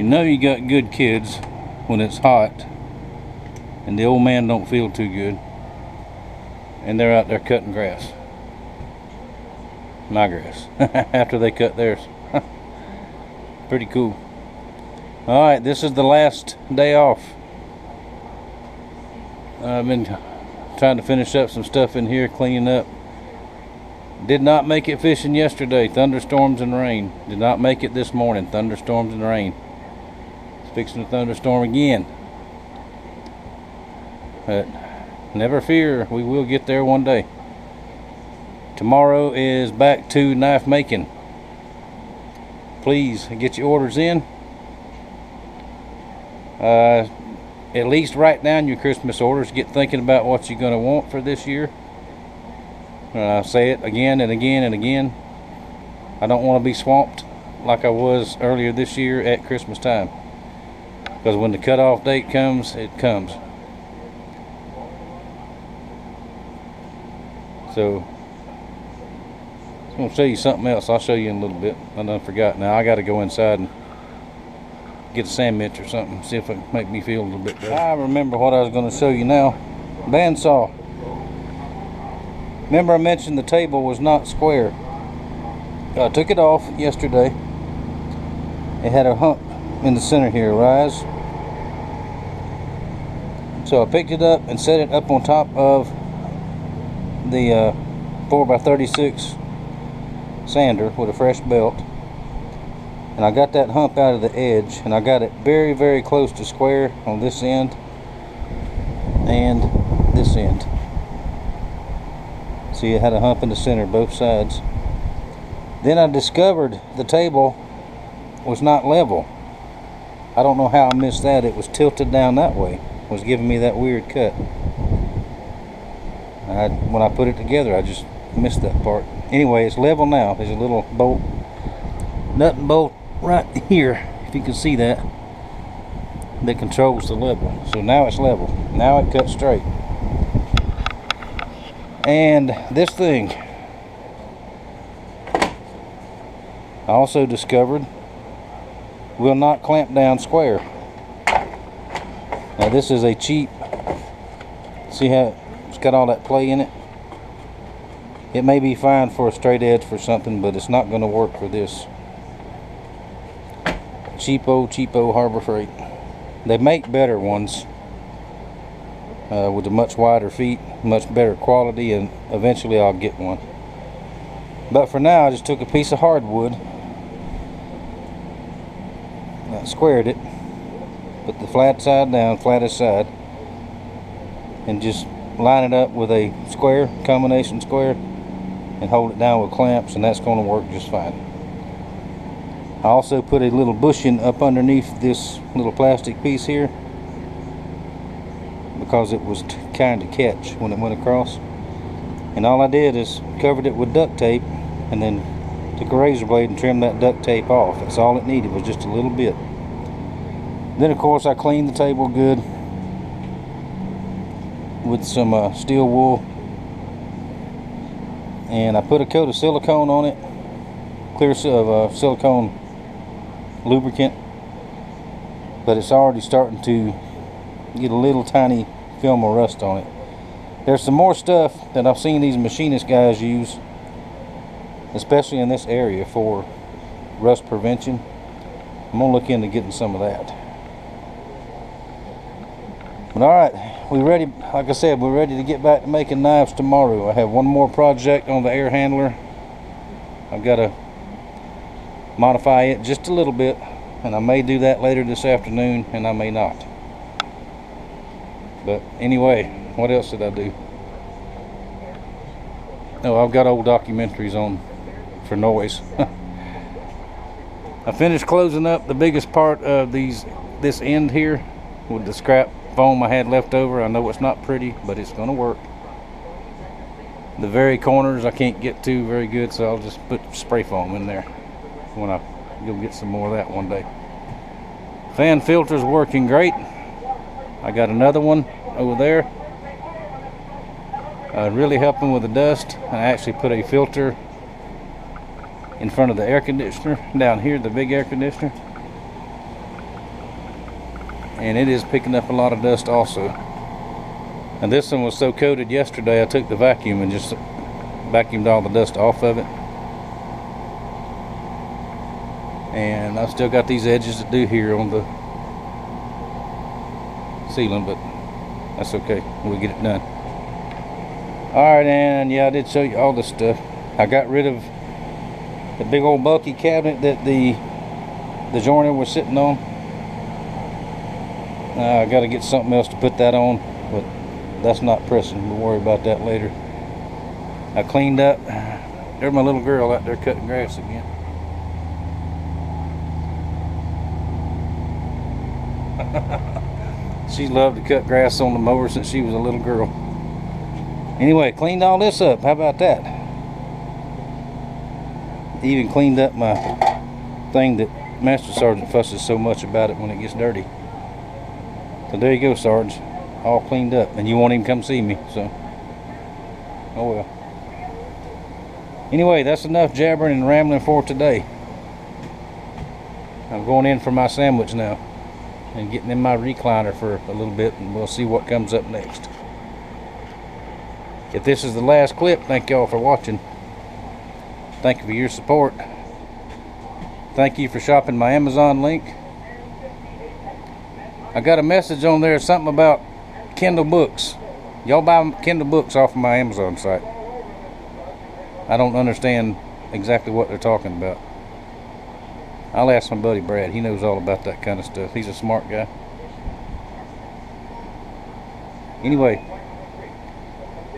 You know you got good kids when it's hot and the old man don't feel too good and they're out there cutting grass. My grass. After they cut theirs. Pretty cool. Alright, this is the last day off. I've been trying to finish up some stuff in here, cleaning up. Did not make it fishing yesterday. Thunderstorms and rain. Did not make it this morning. Thunderstorms and rain. It's fixing to thunderstorm again. But never fear, we will get there one day. Tomorrow is back to knife making. Please get your orders in. At least write down your Christmas orders. Get thinking about what you're going to want for this year. Say it again and again and again. I don't want to be swamped like I was earlier this year at Christmas time. Because when the cutoff date comes, it comes. So, I'm going to show you something else. I'll show you in a little bit. I done forgot. Now I got to go inside and get a sandwich or something. See if it can make me feel a little bit better. I remember what I was going to show you now. Bandsaw. Remember I mentioned the table was not square. I took it off yesterday. It had a hump in the center here, rise. So I picked it up and set it up on top of the 4x36 sander with a fresh belt. And I got that hump out of the edge, and I got it very, very close to square on this end and this end. See, it had a hump in the center, both sides. Then I discovered the table was not level. I don't know how I missed that. It was tilted down that way. It was giving me that weird cut. When I put it together, I just missed that part. Anyway, it's level now. There's a little bolt, nut and bolt right here, if you can see that controls the level. So now it's level. Now it cuts straight. And this thing I also discovered will not clamp down square. Now this is a cheap, see how it's got all that play in it? It may be fine for a straight edge for something, but it's not going to work for this. Cheapo Harbor Freight. They make better ones with a much wider feet, much better quality, and eventually I'll get one. But for now, I just took a piece of hardwood, I squared it, put the flat side down, flattest side, and just line it up with a square, combination square, and hold it down with clamps, and that's going to work just fine. I also put a little bushing up underneath this little plastic piece here because it was kind of catch when it went across. And all I did is covered it with duct tape and then took a razor blade and trimmed that duct tape off. That's all it needed, was just a little bit. Then of course I cleaned the table good with some steel wool, and I put a coat of silicone on it, clear silicone lubricant, but it's already starting to get a little tiny film of rust on it. There's some more stuff that I've seen these machinist guys use, especially in this area, for rust prevention. I'm gonna look into getting some of that. But alright, we're ready. Like I said, we're ready to get back to making knives tomorrow. I have one more project on the air handler. I've got to modify it just a little bit, and I may do that later this afternoon, and I may not. But anyway, what else did I do? Oh, I've got old documentaries on for noise. I finished closing up the biggest part of this end here with the scrap foam I had left over. I know it's not pretty, but it's going to work. The very corners I can't get to very good, so I'll just put spray foam in there when I go get some more of that one day. Fan filter's working great. I got another one over there. Really helping with the dust. I actually put a filter in front of the air conditioner down here, the big air conditioner. and it is picking up a lot of dust also. And this one was so coated yesterday, I took the vacuum and just vacuumed all the dust off of it. And I've still got these edges to do here on the ceiling, but that's okay, we'll get it done. Alright, and yeah, I did show you all this stuff. I got rid of the big old bulky cabinet that the joiner was sitting on. I got to get something else to put that on, but that's not pressing. We'll worry about that later. I cleaned up. There's my little girl out there cutting grass again. She loved to cut grass on the mower since she was a little girl. Anyway, cleaned all this up. How about that? Even cleaned up my thing that Master Sergeant fusses so much about it when it gets dirty. So there you go, Sarge. All cleaned up. And you won't even come see me, so. Oh well. Anyway, that's enough jabbering and rambling for today. I'm going in for my sandwich now. And getting in my recliner for a little bit, and we'll see what comes up next. If this is the last clip, thank y'all for watching. Thank you for your support. Thank you for shopping my Amazon link. I got a message on there, something about Kindle books. Y'all buy Kindle books off of my Amazon site. I don't understand exactly what they're talking about. I'll ask my buddy Brad. He knows all about that kind of stuff. He's a smart guy. Anyway,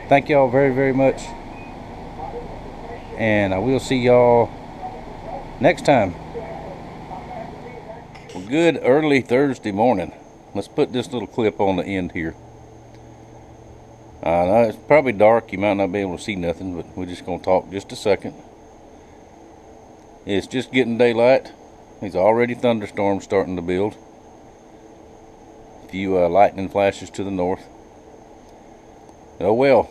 thank y'all very, very much. And I will see y'all next time. Well, good early Thursday morning. Let's put this little clip on the end here. It's probably dark. You might not be able to see nothing, but we're just going to talk just a second. It's just getting daylight. There's already thunderstorms starting to build. A few lightning flashes to the north. Oh well.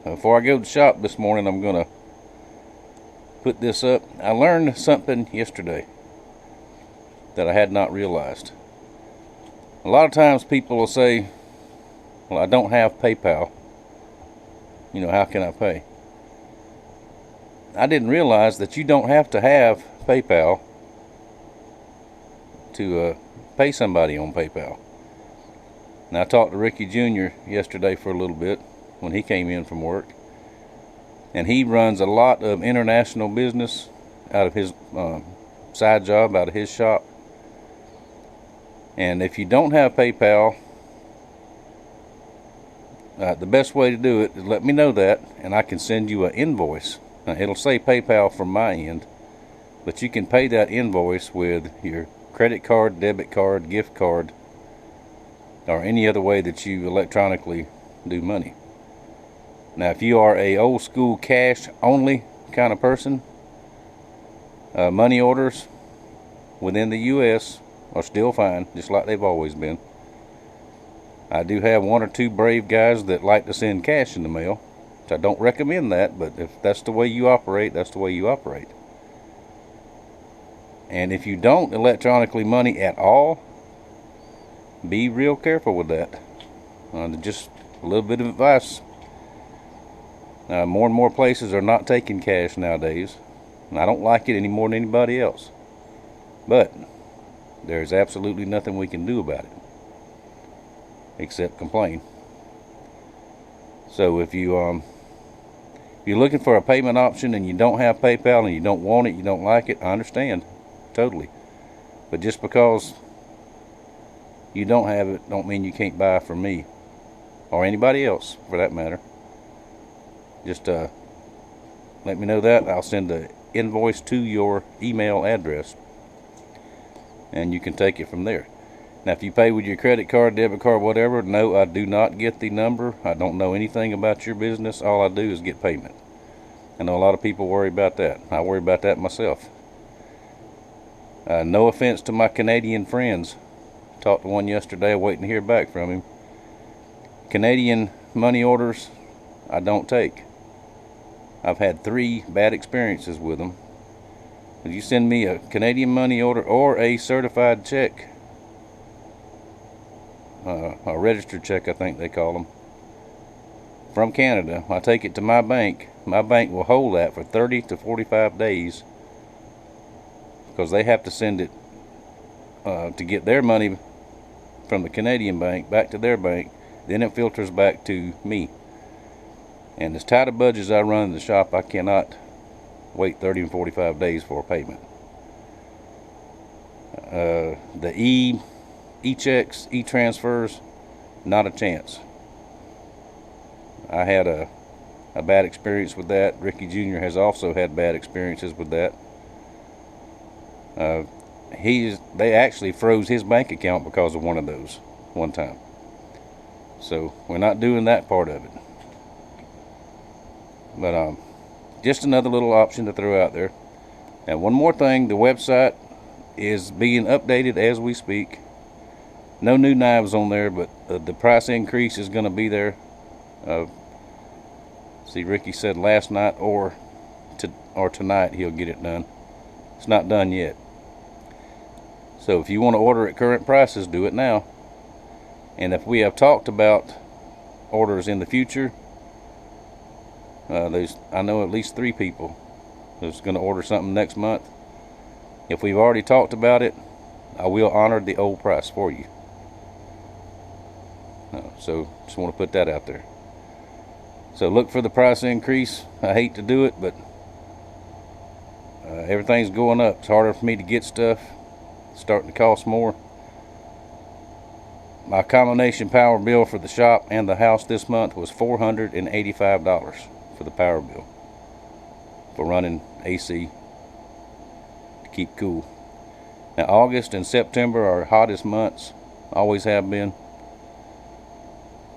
Before I go to the shop this morning, I'm going to put this up. I learned something yesterday that I had not realized. A lot of times people will say, well, I don't have PayPal. You know, how can I pay? I didn't realize that you don't have to have PayPal to pay somebody on PayPal. Now, I talked to Ricky Jr. yesterday for a little bit when he came in from work, and he runs a lot of international business out of his side job, out of his shop. And if you don't have PayPal, the best way to do it is let me know that, and I can send you an invoice. Now, it'll say PayPal from my end, but you can pay that invoice with your credit card, debit card, gift card, or any other way that you electronically do money. Now, if you are a old school cash only kind of person, money orders within the US are still fine, just like they've always been. I do have one or two brave guys that like to send cash in the mail, which I don't recommend that, but if that's the way you operate, that's the way you operate. And if you don't electronically money at all, be real careful with that. Just a little bit of advice. More and more places are not taking cash nowadays, and I don't like it any more than anybody else. But there's absolutely nothing we can do about it except complain. So if you're looking for a payment option and you don't have PayPal and you don't want it, you don't like it, I understand totally. But just because you don't have it don't mean you can't buy from me or anybody else for that matter. Just let me know that. I'll send the invoice to your email address, and you can take it from there. Now, if you pay with your credit card, debit card, whatever, no, I do not get the number. I don't know anything about your business. All I do is get payment. I know a lot of people worry about that. I worry about that myself. No offense to my Canadian friends. Talked to one yesterday, waiting to hear back from him. Canadian money orders, I don't take. I've had 3 bad experiences with them. If you send me a Canadian money order or a certified check, a registered check, I think they call them, from Canada. I take it to my bank. My bank will hold that for 30 to 45 days because they have to send it to get their money from the Canadian bank back to their bank. Then it filters back to me. And as tight a budget as I run in the shop, I cannot wait 30 and 45 days for a payment. The e-checks, e-transfers, not a chance. I had a bad experience with that. Ricky Jr. has also had bad experiences with that. They actually froze his bank account because of one of those one time. So we're not doing that part of it. But just another little option to throw out there. And one more thing, the website is being updated as we speak. No new knives on there, but the price increase is going to be there. See, Ricky said last night or tonight he'll get it done. It's not done yet. So if you want to order at current prices, do it now. And if we have talked about orders in the future, I know at least 3 people that's going to order something next month. If we've already talked about it, I will honor the old price for you. So just want to put that out there. So look for the price increase. I hate to do it, but everything's going up. It's harder for me to get stuff. It's starting to cost more. My combination power bill for the shop and the house this month was $485 for the power bill for running AC to keep cool. Now August and September are hottest months, always have been.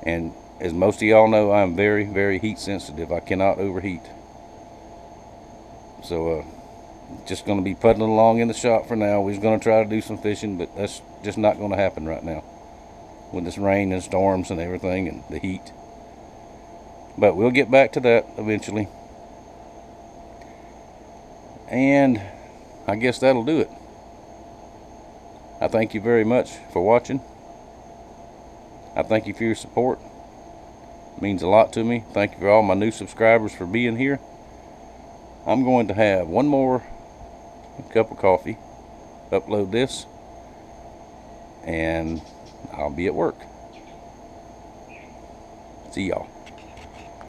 And as most of y'all know, I'm very, very heat sensitive. I cannot overheat. So just going to be puddling along in the shop for now. We're going to try to do some fishing, but that's just not going to happen right now with this rain and storms and everything and the heat. But we'll get back to that eventually. And I guess that'll do it. I thank you very much for watching. I thank you for your support. It means a lot to me. Thank you for all my new subscribers for being here. I'm going to have one more cup of coffee, upload this, and I'll be at work. See y'all.